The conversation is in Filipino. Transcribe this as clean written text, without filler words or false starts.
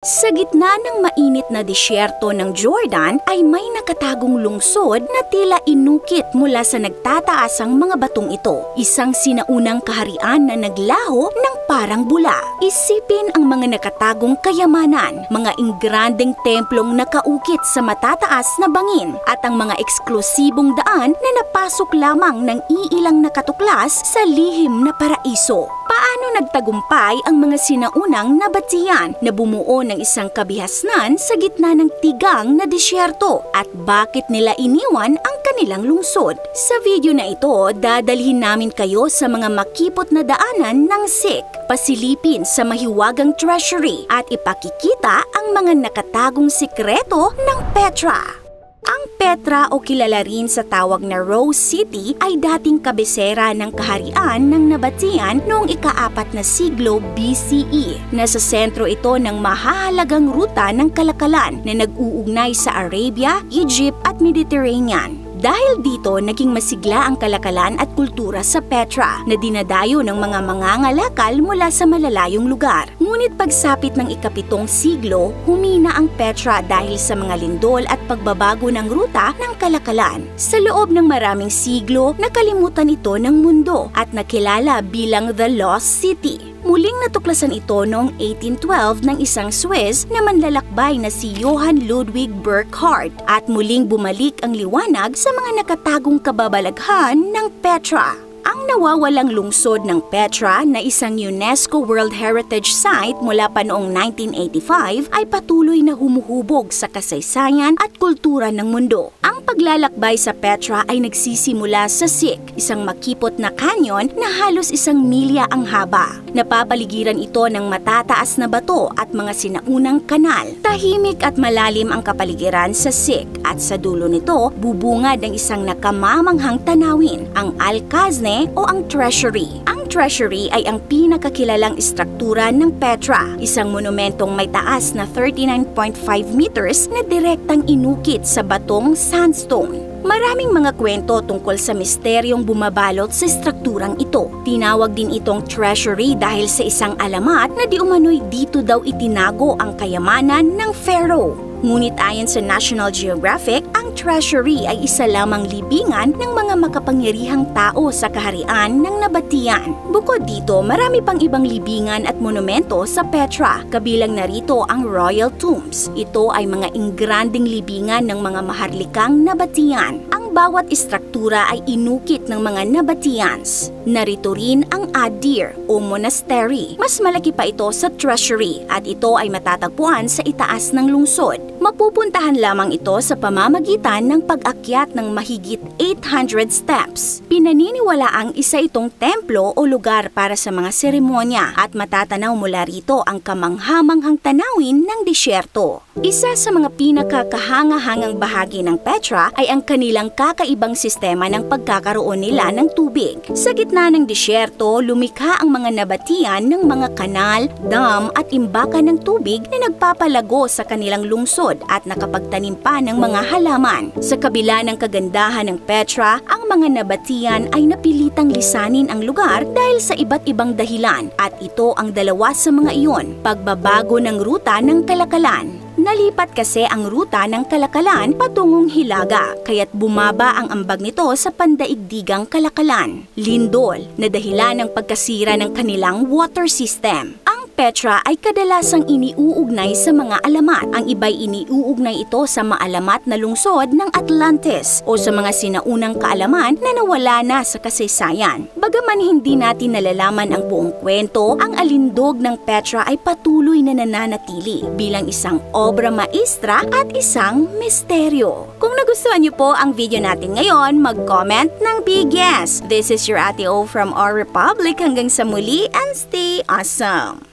Sa gitna ng mainit na disyerto ng Jordan ay may nakatagong lungsod na tila inukit mula sa nagtataasang mga batong ito. Isang sinaunang kaharian na naglaho ng parang bula. Isipin ang mga nakatagong kayamanan, mga ingrandeng templong nakaukit sa matataas na bangin at ang mga eksklusibong daan na napasok lamang ng iilang nakatuklas sa lihim na paraiso. Paano nagtagumpay ang mga sinaunang nabatian na bumuo ng isang kabihasnan sa gitna ng tigang na disyerto at bakit nila iniwan ang kanilang lungsod? Sa video na ito, dadalhin namin kayo sa mga makipot na daanan ng Sikh, pasilipin sa mahiwagang treasury at ipakikita ang mga nakatagong sikreto ng Petra. Ang Petra o kilala rin sa tawag na Rose City ay dating kabisera ng kaharian ng Nabataean noong ika-4 na siglo BCE. Nasa sentro ito ng mahahalagang ruta ng kalakalan na nag-uugnay sa Arabia, Egypt at Mediterranean. Dahil dito, naging masigla ang kalakalan at kultura sa Petra na dinadayo ng mga mangangalakal mula sa malalayong lugar. Ngunit pagsapit ng ika-7 siglo, humina ang Petra dahil sa mga lindol at pagbabago ng ruta ng kalakalan. Sa loob ng maraming siglo, nakalimutan ito ng mundo at nakilala bilang The Lost City. Muling natuklasan ito noong 1812 ng isang Swiss na manlalakbay na si Johann Ludwig Burckhardt at muling bumalik ang liwanag sa mga nakatagong kababalaghan ng Petra. Ang nawawalang lungsod ng Petra na isang UNESCO World Heritage Site mula pa noong 1985 ay patuloy na humuhubog sa kasaysayan at kultura ng mundo. Ang paglalakbay sa Petra ay nagsisimula sa Sikh, isang makipot na canyon na halos 1 milya ang haba. Napapaligiran ito ng matataas na bato at mga sinaunang kanal. Tahimik at malalim ang kapaligiran sa Sikh at sa dulo nito bubungad ang isang nakamamanghang tanawin, ang Al-Kazne o ang Treasury. Ang Treasury ay ang pinakakilalang istruktura ng Petra, isang monumentong may taas na 39.5 meters na direktang inukit sa batong sandstone. Maraming mga kwento tungkol sa misteryong bumabalot sa strukturang ito. Tinawag din itong treasury dahil sa isang alamat na di umano'y dito daw itinago ang kayamanan ng pharaoh. Ngunit ayon sa National Geographic, ang treasury ay isa lamang libingan ng mga makapangyarihang tao sa kaharian ng Nabataean. Bukod dito, marami pang ibang libingan at monumento sa Petra, kabilang narito ang Royal Tombs. Ito ay mga ingranding libingan ng mga maharlikang Nabataean. Ang bawat istruktura ay inukit ng mga Nabataeans. Narito rin ang Adir o monastery. Mas malaki pa ito sa treasury at ito ay matatagpuan sa itaas ng lungsod. Mapupuntahan lamang ito sa pamamagitan ng pag-akyat ng mahigit 800 steps. Pinaniniwalaang isa itong templo o lugar para sa mga seremonya at matatanaw mula rito ang kamanghamanghang tanawin ng disyerto. Isa sa mga pinakakahanga-hangang bahagi ng Petra ay ang kanilang kakaibang sistema ng pagkakaroon nila ng tubig. Sa gitna ng disyerto, lumikha ang mga Nabataean ng mga kanal, dam at imbakan ng tubig na nagpapalago sa kanilang lungsod at nakapagtanim pa ng mga halaman. Sa kabila ng kagandahan ng Petra, ang mga Nabataean ay napilitang lisanin ang lugar dahil sa iba't ibang dahilan at ito ang dalawa sa mga iyon, pagbabago ng ruta ng kalakalan. Nalipat kasi ang ruta ng kalakalan patungong Hilaga, kaya't bumaba ang ambag nito sa pandaigdigang kalakalan. Lindol, na dahilan ng pagkasira ng kanilang water system. Ang Petra ay kadalasang iniuugnay sa mga alamat. Ang iba'y iniuugnay ito sa maalamat na lungsod ng Atlantis o sa mga sinaunang kaalaman na nawala na sa kasaysayan. Bagaman hindi natin nalalaman ang buong kwento, ang alindog ng Petra ay patuloy na nananatili bilang isang obra maestra at isang misteryo. Kung nagustuhan niyo po ang video natin ngayon, mag-comment ng big yes. This is your Ate O from Our Republic. Hanggang sa muli and stay awesome!